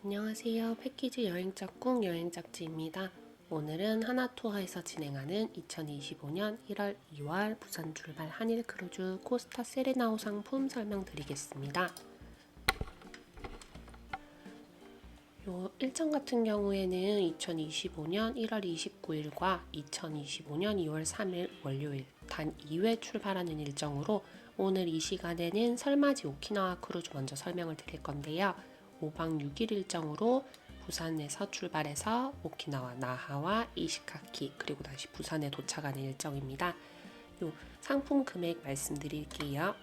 안녕하세요. 패키지 여행짝꿍 여행짝지입니다. 오늘은 하나투어에서 진행하는 2025년 1월 2월 부산 출발 한일 크루즈 코스타 세레나호 상품 설명드리겠습니다. 요 일정 같은 경우에는 2025년 1월 29일과 2025년 2월 3일 월요일 단 2회 출발하는 일정으로 오늘 이 시간에는 설맞이 오키나와 크루즈 먼저 설명을 드릴 건데요. 5박 6일 일정으로 부산에서 출발해서 오키나와 나하와 이시카키 그리고 다시 부산에 도착하는 일정입니다. 요 상품 금액 말씀드릴게요.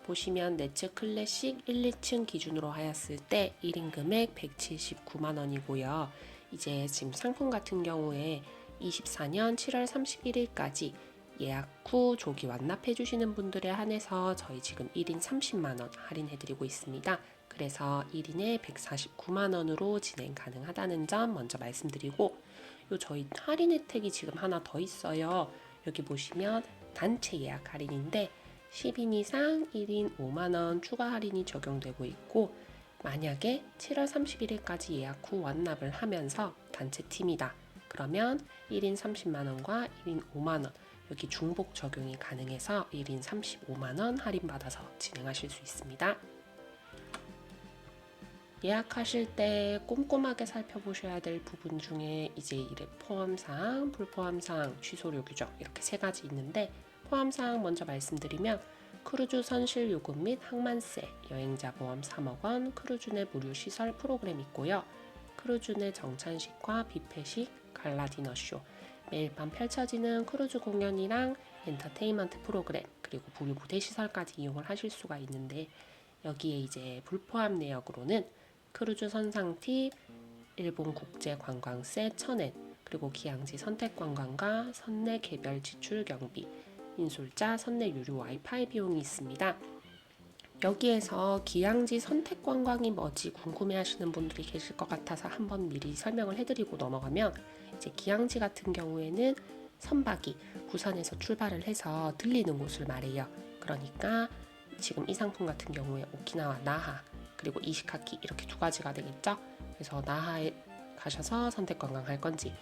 보시면 네츠 클래식 1, 2층 기준으로 하였을 때 1인 금액 179만 원이고요. 이제 지금 상품 같은 경우에 24년 7월 31일까지 예약 후 조기 완납해 주시는 분들에 한해서 저희 지금 1인 30만 원 할인해 드리고 있습니다. 그래서 1인에 149만 원으로 진행 가능하다는 점 먼저 말씀드리고, 요 저희 할인 혜택이 지금 하나 더 있어요. 여기 보시면 단체 예약 할인인데 10인 이상 1인 5만 원 추가 할인이 적용되고 있고, 만약에 7월 31일까지 예약 후 완납을 하면서 단체 팀이다. 그러면 1인 30만 원과 1인 5만 원 여기 중복 적용이 가능해서 1인 35만 원 할인받아서 진행하실 수 있습니다. 예약하실 때 꼼꼼하게 살펴보셔야 될 부분 중에 이제 일회 포함사항, 불포함사항, 취소료 규정 이렇게 세 가지 있는데, 포함사항 먼저 말씀드리면 크루즈 선실 요금 및 항만세, 여행자 보험 3억 원, 크루즈 내 무료 시설 프로그램 있고요. 크루즈 내 정찬식과 뷔페식, 갈라 디너쇼, 매일 밤 펼쳐지는 크루즈 공연이랑 엔터테인먼트 프로그램, 그리고 무료 무대 시설까지 이용을 하실 수가 있는데, 여기에 이제 불포함 내역으로는 크루즈 선상 팁, 일본 국제 관광세 1000엔, 그리고 기항지 선택 관광과 선내 개별 지출 경비, 인솔자 선내 유료 와이파이 비용이 있습니다. 여기에서 기항지 선택 관광이 뭐지 궁금해 하시는 분들이 계실 것 같아서 한번 미리 설명을 해드리고 넘어가면, 이제 기항지 같은 경우에는 선박이 부산에서 출발을 해서 들리는 곳을 말해요. 그러니까 지금 이 상품 같은 경우에 오키나와 나하 그리고 이시카키 이렇게 두 가지가 되겠죠. 그래서 나하에 가셔서 선택 관광 할 건지,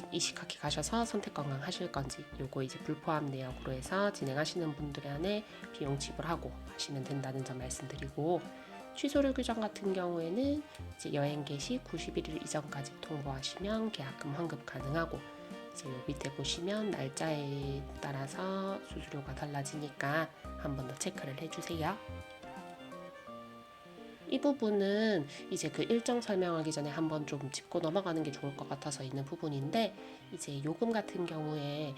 이시카키 가셔서 선택 관광 하실 건지, 요거 이제 불포함 내역으로 해서 진행하시는 분들에 한해 비용 지불하고 하시면 된다는 점 말씀드리고, 취소료 규정 같은 경우에는 이제 여행 개시 91일 이전까지 통보하시면 계약금 환급 가능하고, 이제 요 밑에 보시면 날짜에 따라서 수수료가 달라지니까 한 번 더 체크를 해주세요. 이 부분은 이제 그 일정 설명하기 전에 한번 좀 짚고 넘어가는 게 좋을 것 같아서 있는 부분인데, 이제 요금 같은 경우에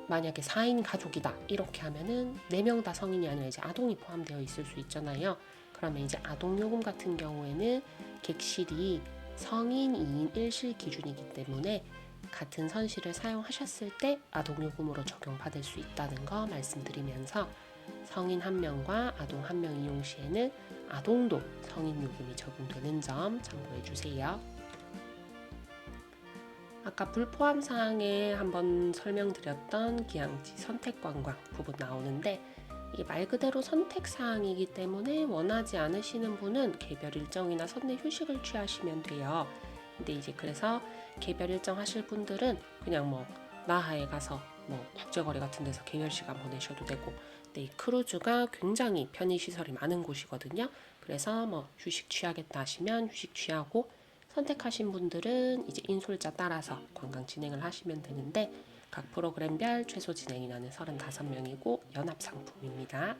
만약에 4인 가족이다 이렇게 하면은 4명 다 성인이 아니라 이제 아동이 포함되어 있을 수 있잖아요. 그러면 이제 아동 요금 같은 경우에는 객실이 성인 2인 1실 기준이기 때문에 같은 선실을 사용하셨을 때 아동 요금으로 적용받을 수 있다는 거 말씀드리면서, 성인 1명과 아동 1명 이용 시에는 아동도 성인 요금이 적용되는 점 참고해 주세요. 아까 불포함 사항에 한번 설명드렸던 기항지 선택 관광 부분 나오는데, 이게 말 그대로 선택 사항이기 때문에 원하지 않으시는 분은 개별 일정이나 선내 휴식을 취하시면 돼요. 근데 이제 그래서 개별 일정 하실 분들은 그냥 뭐 나하에 가서 뭐 국제거리 같은 데서 개별 시간 보내셔도 되고, 근데 이 크루즈가 굉장히 편의시설이 많은 곳이거든요. 그래서 뭐 휴식 취하겠다 하시면 휴식 취하고, 선택하신 분들은 이제 인솔자 따라서 관광 진행을 하시면 되는데, 각 프로그램별 최소 진행인원은 35명이고 연합 상품입니다.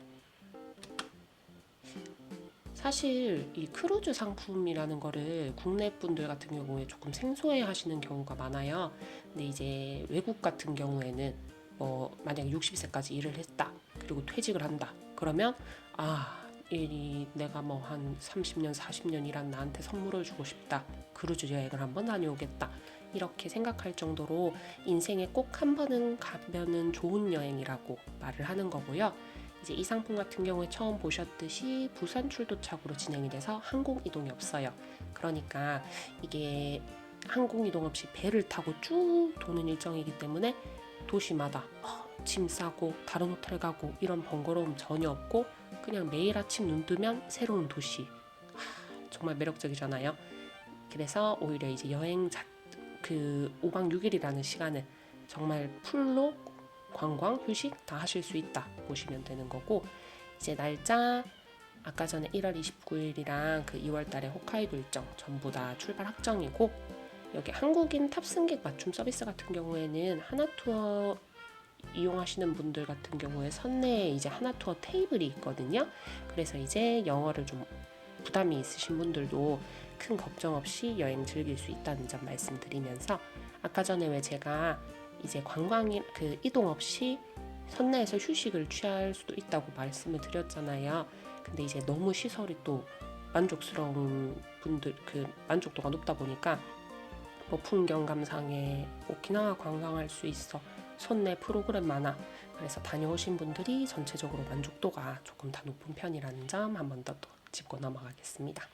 사실 이 크루즈 상품이라는 거를 국내 분들 같은 경우에 조금 생소해 하시는 경우가 많아요. 근데 이제 외국 같은 경우에는 뭐 만약에 60세까지 일을 했다, 그리고 퇴직을 한다, 그러면 내가 뭐 한 30년 40년 일한 나한테 선물을 주고 싶다, 크루즈 여행을 한번 다녀오겠다 이렇게 생각할 정도로 인생에 꼭 한 번은 가면은 좋은 여행이라고 말을 하는 거고요. 이제 이 상품 같은 경우에 처음 보셨듯이 부산 출도착으로 진행이 돼서 항공 이동이 없어요. 그러니까 이게 항공 이동 없이 배를 타고 쭉 도는 일정이기 때문에 도시마다 짐 싸고 다른 호텔 가고 이런 번거로움 전혀 없고, 그냥 매일 아침 눈 뜨면 새로운 도시, 정말 매력적이잖아요. 그래서 오히려 이제 그 5박 6일이라는 시간을 정말 풀로 관광, 휴식 다 하실 수 있다 보시면 되는 거고, 이제 날짜 아까 전에 1월 29일이랑 그 2월 달에 홋카이도 일정 전부 다 출발 확정이고, 여기 한국인 탑승객 맞춤 서비스 같은 경우에는 하나투어 이용하시는 분들 같은 경우에 선내에 이제 하나투어 테이블이 있거든요. 그래서 이제 영어를 좀 부담이 있으신 분들도 큰 걱정 없이 여행 즐길 수 있다는 점 말씀드리면서, 아까 전에 왜 제가 이제 관광이 그 이동 없이 선내에서 휴식을 취할 수도 있다고 말씀을 드렸잖아요. 근데 이제 너무 시설이 또 만족스러운 분들 그 만족도가 높다 보니까 뭐 풍경 감상에 오키나와 관광할 수 있어, 선내 프로그램 많아, 그래서 다녀오신 분들이 전체적으로 만족도가 조금 더 높은 편이라는 점 한 번 더 짚고 넘어가겠습니다.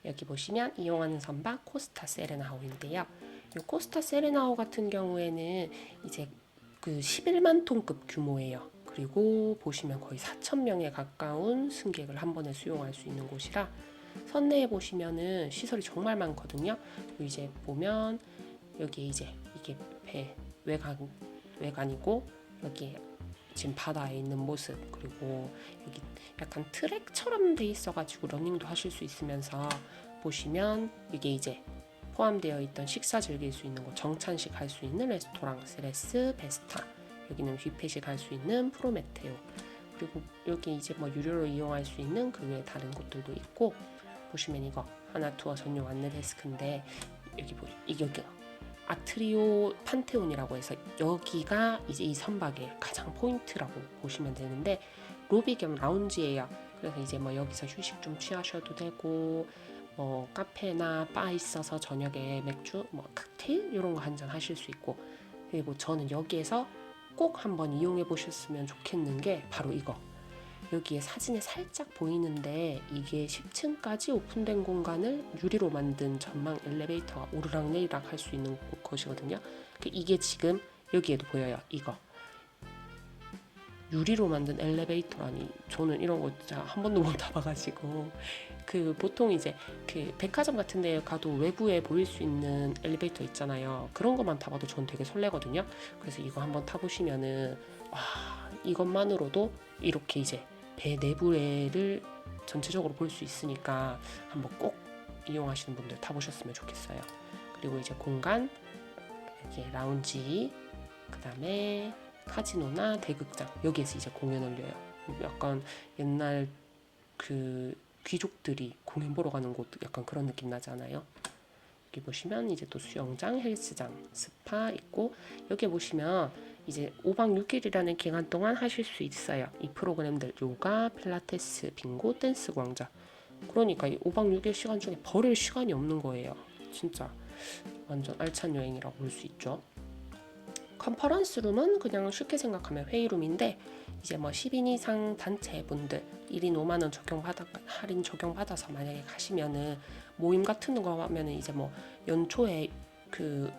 여기 보시면 이용하는 선박 코스타 세레나호인데요. 이 코스타 세레나호 같은 경우에는 이제 그 11만 톤급 규모예요. 그리고 보시면 거의 4,000명에 가까운 승객을 한 번에 수용할 수 있는 곳이라, 선내에 보시면은 시설이 정말 많거든요. 이제 보면 여기 이제 이게 배 외관이고, 여기 지금 바다에 있는 모습, 그리고 여기 약간 트랙처럼 돼 있어가지고 러닝도 하실 수 있으면서, 보시면 이게 이제 포함되어 있던 식사 즐길 수 있는 곳, 정찬식 할 수 있는 레스토랑 세레스 베스타, 여기는 뷔페식 할 수 있는 프로메테오, 그리고 여기 이제 뭐 유료로 이용할 수 있는 그 외에 다른 곳들도 있고, 보시면 이거 하나투어 전용 안내 데스크인데, 여기 아트리오 판테온이라고 해서 여기가 이제 이 선박의 가장 포인트라고 보시면 되는데, 로비 겸 라운지예요. 그래서 이제 뭐 여기서 휴식 좀 취하셔도 되고, 뭐 카페나 바 있어서 저녁에 맥주, 뭐 칵테일 이런 거 한잔 하실 수 있고, 그리고 저는 여기에서 꼭 한번 이용해 보셨으면 좋겠는 게 바로 이거. 여기에 사진에 살짝 보이는데 이게 10층까지 오픈된 공간을 유리로 만든 전망 엘리베이터가 오르락내리락 할 수 있는 곳이거든요. 이게 지금 여기에도 보여요. 이거 유리로 만든 엘리베이터라니, 저는 이런 거 진짜 한 번도 못 타봐가지고, 그 보통 이제 그 백화점 같은 데 가도 외부에 보일 수 있는 엘리베이터 있잖아요. 그런 것만 타봐도 전 되게 설레거든요. 그래서 이거 한번 타보시면은 와, 이것만으로도 이렇게 이제 배 내부를 전체적으로 볼 수 있으니까 한번 꼭 이용하시는 분들 타보셨으면 좋겠어요. 그리고 이제 공간, 이게 라운지, 그 다음에 카지노나 대극장, 여기에서 이제 공연을 열려요. 약간 옛날 그 귀족들이 공연 보러 가는 곳, 약간 그런 느낌 나지 않아요? 여기 보시면 이제 또 수영장, 헬스장, 스파 있고, 여기 보시면 이제 5박 6일이라는 기간 동안 하실 수 있어요. 이 프로그램들 요가, 필라테스, 빙고, 댄스 광장. 그러니까 이 5박 6일 시간 중에 버릴 시간이 없는 거예요. 진짜 완전 알찬 여행이라고 볼 수 있죠. 컨퍼런스 룸은 그냥 쉽게 생각하면 회의룸인데, 이제 뭐 10인 이상 단체분들 1인 5만 원 할인 적용받아서 만약에 가시면은 모임 같은 거 하면은 이제 뭐 연초에 그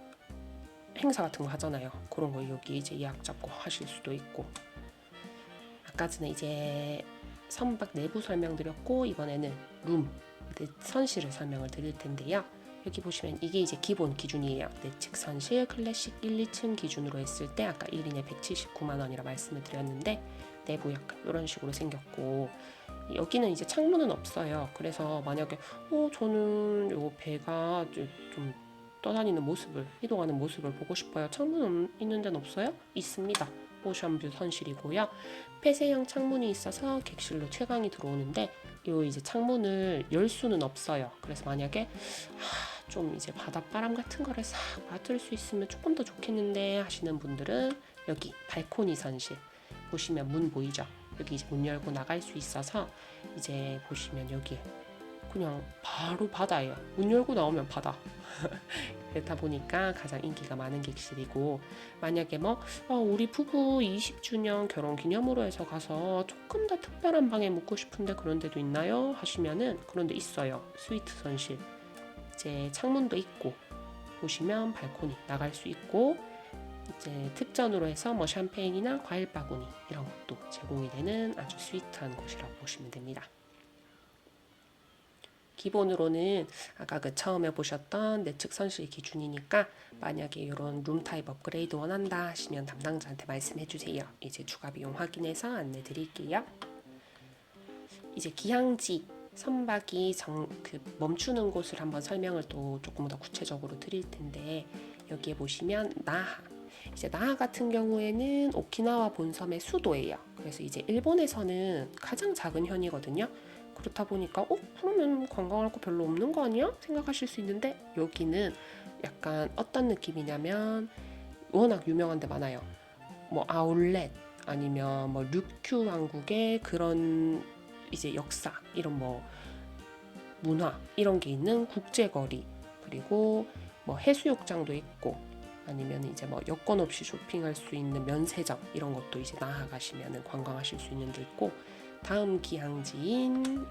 행사 같은 거 하잖아요. 그런 거 여기 이제 예약 잡고 하실 수도 있고. 아까 전에 이제 선박 내부 설명드렸고, 이번에는 룸 선실을 설명을 드릴 텐데요. 여기 보시면 이게 이제 기본 기준이에요. 내측 선실 클래식 1, 2층 기준으로 했을 때 아까 1인에 179만 원이라 말씀을 드렸는데, 내부 약간 이런 식으로 생겼고, 여기는 이제 창문은 없어요. 그래서 만약에 저는 요 배가 좀 떠다니는 모습을, 이동하는 모습을 보고 싶어요. 창문 있는 데는 없어요? 있습니다. 오션뷰 선실이고요. 폐쇄형 창문이 있어서 객실로 채광이 들어오는데, 요 이제 창문을 열 수는 없어요. 그래서 만약에 좀 이제 바닷바람 같은 거를 싹 맡을 수 있으면 조금 더 좋겠는데 하시는 분들은 여기 발코니 선실 보시면 문 보이죠? 여기 이제 문 열고 나갈 수 있어서, 이제 보시면 여기 그냥 바로 바다예요. 문 열고 나오면 바다. 그렇다 보니까 가장 인기가 많은 객실이고, 만약에 뭐 우리 부부 20주년 결혼 기념으로 해서 가서 조금 더 특별한 방에 묵고 싶은데 그런 데도 있나요? 하시면은 그런 데 있어요. 스위트 선실. 이제 창문도 있고, 보시면 발코니 나갈 수 있고, 이제 특전으로 해서 뭐 샴페인이나 과일 바구니 이런 것도 제공이 되는 아주 스위트한 곳이라고 보시면 됩니다. 기본으로는 아까 그 처음에 보셨던 내측 선실 기준이니까 만약에 이런 룸 타입 업그레이드 원한다 하시면 담당자한테 말씀해 주세요. 이제 추가 비용 확인해서 안내 드릴게요. 이제 기항지 선박이 멈추는 곳을 한번 설명을 또 조금 더 구체적으로 드릴 텐데, 여기에 보시면 나하, 이제 나하 같은 경우에는 오키나와 본섬의 수도예요. 그래서 이제 일본에서는 가장 작은 현이거든요. 그렇다 보니까 그러면 관광할 거 별로 없는 거 아니야? 생각하실 수 있는데, 여기는 약간 어떤 느낌이냐면 워낙 유명한 데 많아요. 뭐 아울렛 아니면 뭐 류큐 왕국의 그런 이제 역사, 이런 뭐 문화 이런 게 있는 국제거리, 그리고 뭐 해수욕장도 있고, 아니면 이제 뭐 여권 없이 쇼핑할 수 있는 면세점, 이런 것도 이제 나하 가시면은 관광하실 수 있는 데 있고, 다음 기항지인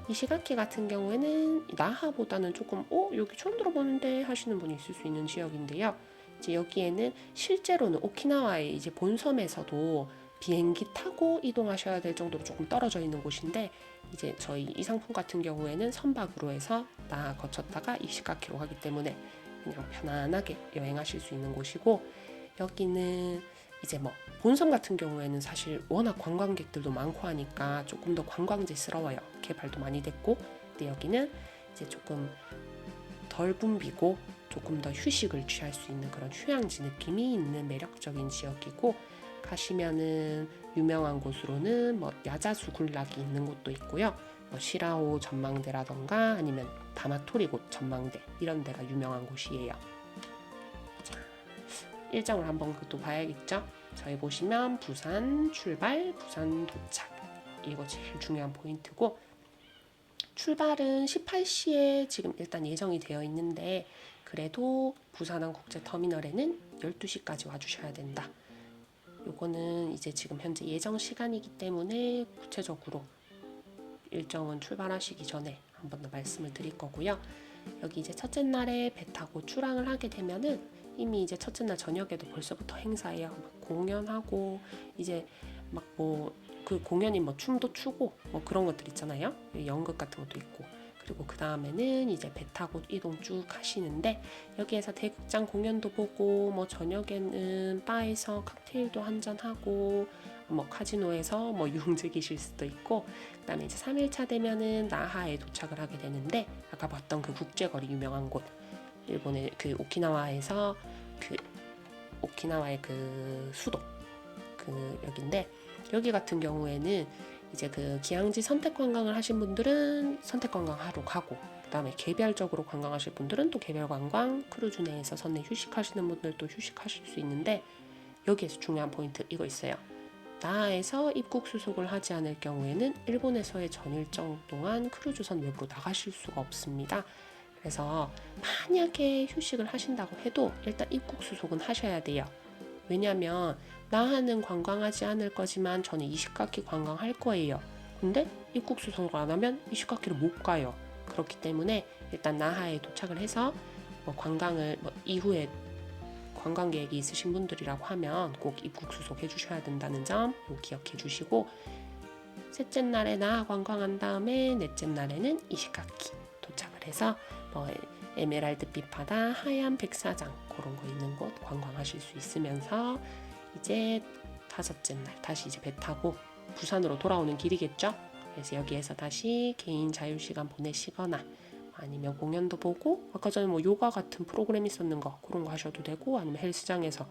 이시가키 같은 경우에는 나하보다는 조금 여기 처음 들어보는데 하시는 분이 있을 수 있는 지역인데요. 이제 여기에는 실제로는 오키나와의 이제 본섬에서도 비행기 타고 이동하셔야 될 정도로 조금 떨어져 있는 곳인데, 이제 저희 이 상품 같은 경우에는 선박으로 해서 나하 거쳤다가 이시가키로 가기 때문에 그냥 편안하게 여행하실 수 있는 곳이고, 여기는 이제 뭐 본섬 같은 경우에는 사실 워낙 관광객들도 많고 하니까 조금 더 관광지스러워요. 개발도 많이 됐고. 근데 여기는 이제 조금 덜 붐비고 조금 더 휴식을 취할 수 있는 그런 휴양지 느낌이 있는 매력적인 지역이고, 가시면은 유명한 곳으로는 뭐 야자수 군락이 있는 곳도 있고요. 뭐 시라오 전망대라던가 아니면 다마토리곳 전망대, 이런 데가 유명한 곳이에요. 자, 일정을 한번 또 봐야겠죠. 저희 보시면 부산 출발, 부산 도착, 이거 제일 중요한 포인트고, 출발은 18시에 지금 일단 예정이 되어 있는데, 그래도 부산항국제터미널에는 12시까지 와주셔야 된다. 요거는 이제 지금 현재 예정 시간이기 때문에 구체적으로 일정은 출발하시기 전에 한 번 더 말씀을 드릴 거고요. 여기 이제 첫째 날에 배 타고 출항을 하게 되면은 이미 이제 첫째 날 저녁에도 벌써부터 행사예요. 막 공연하고 이제 막 뭐 그 공연이 뭐 춤도 추고 뭐 그런 것들 있잖아요. 연극 같은 것도 있고. 그리고 그 다음에는 이제 배 타고 이동 쭉 하시는데, 여기에서 대극장 공연도 보고, 뭐 저녁에는 바에서 칵테일도 한잔 하고, 뭐 카지노에서 뭐 유흥 즐기실 수도 있고, 그다음에 이제 3일차 되면은 나하에 도착을 하게 되는데, 아까 봤던 그 국제거리 유명한 곳, 일본의 그 오키나와에서 그 오키나와의 그 수도 그 여기인데, 여기 같은 경우에는 이제 그 기항지 선택 관광을 하신 분들은 선택 관광 하러 가고, 그다음에 개별적으로 관광하실 분들은 또 개별 관광, 크루즈 내에서 선내 휴식하시는 분들도 휴식하실 수 있는데, 여기에서 중요한 포인트 이거 있어요. 나하에서 입국 수속을 하지 않을 경우에는 일본에서의 전일정 동안 크루즈선 외부로 나가실 수가 없습니다. 그래서 만약에 휴식을 하신다고 해도 일단 입국 수속은 하셔야 돼요. 왜냐면 나하는 관광하지 않을 거지만 저는 이시가키 관광할 거예요. 근데 입국 수속을 안 하면 이시가키를 못 가요. 그렇기 때문에 일단 나하에 도착을 해서 뭐 관광을 뭐 이후에 관광 계획이 있으신 분들이라고 하면 꼭 입국 수속해 주셔야 된다는 점 기억해 주시고, 셋째 날에 나하 관광한 다음에 넷째 날에는 이시가키 도착을 해서 뭐 에메랄드빛 바다, 하얀 백사장 그런 거 있는 곳 관광하실 수 있으면서, 이제 다섯째 날 다시 이제 배 타고 부산으로 돌아오는 길이겠죠. 그래서 여기에서 다시 개인 자유시간 보내시거나, 아니면 공연도 보고, 아까 전에 뭐 요가 같은 프로그램 있었는 거 그런 거 하셔도 되고, 아니면 헬스장에서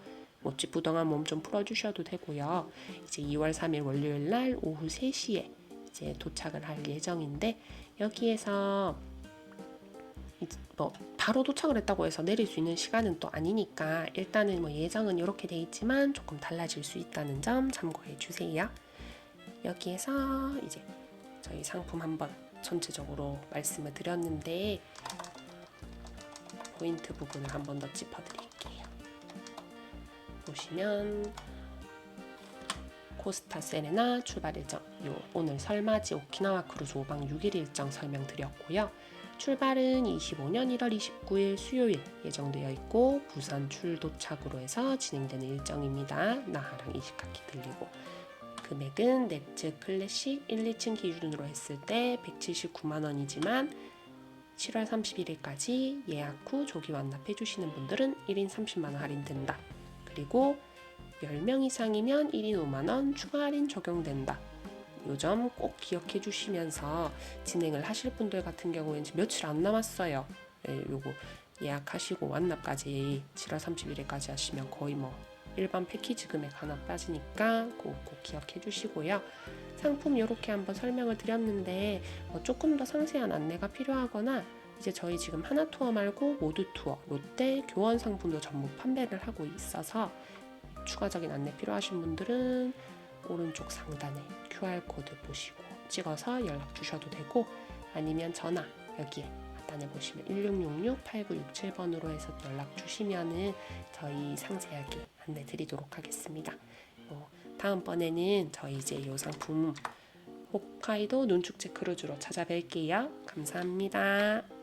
찌뿌둥한 몸 좀 풀어주셔도 되고요. 이제 2월 3일 월요일 날 오후 3시에 이제 도착을 할 예정인데, 여기에서 뭐 바로 도착을 했다고 해서 내릴 수 있는 시간은 또 아니니까, 일단은 뭐 예정은 이렇게 돼 있지만 조금 달라질 수 있다는 점 참고해 주세요. 여기에서 이제 저희 상품 한번 전체적으로 말씀을 드렸는데, 포인트 부분을 한번 더 짚어드릴게요. 보시면 코스타 세레나 출발 일정, 오늘 설맞이 오키나와 크루즈 5박 6일 일정 설명드렸고요. 출발은 25년 1월 29일 수요일 예정되어 있고, 부산 출도착으로 해서 진행되는 일정입니다. 나하랑 이시가키 들리고, 그 금액은 넷츠 클래식 1, 2층 기준으로 했을 때 179만 원이지만 7월 31일까지 예약 후 조기 완납해 주시는 분들은 1인 30만 원 할인된다. 그리고 10명 이상이면 1인 5만 원 추가 할인 적용된다. 요 점 꼭 기억해 주시면서 진행을 하실 분들 같은 경우에는 며칠 안 남았어요. 네, 요거 예약하시고 완납까지 7월 31일까지 하시면 거의 뭐 일반 패키지 금액 하나 빠지니까 꼭 기억해 주시고요. 상품 이렇게 한번 설명을 드렸는데 조금 더 상세한 안내가 필요하거나 이제 저희 지금 하나 투어 말고 모두 투어, 롯데 교원 상품도 전부 판매를 하고 있어서 추가적인 안내 필요하신 분들은 오른쪽 상단에 QR코드 보시고 찍어서 연락 주셔도 되고 아니면 전화 여기에 하단에 보시면 1666-8967번으로 해서 연락 주시면은 저희 상세하게 안내 드리도록 하겠습니다. 다음번에는 저희 이제 이 상품 홋카이도 눈축제 크루즈로 찾아뵐게요. 감사합니다.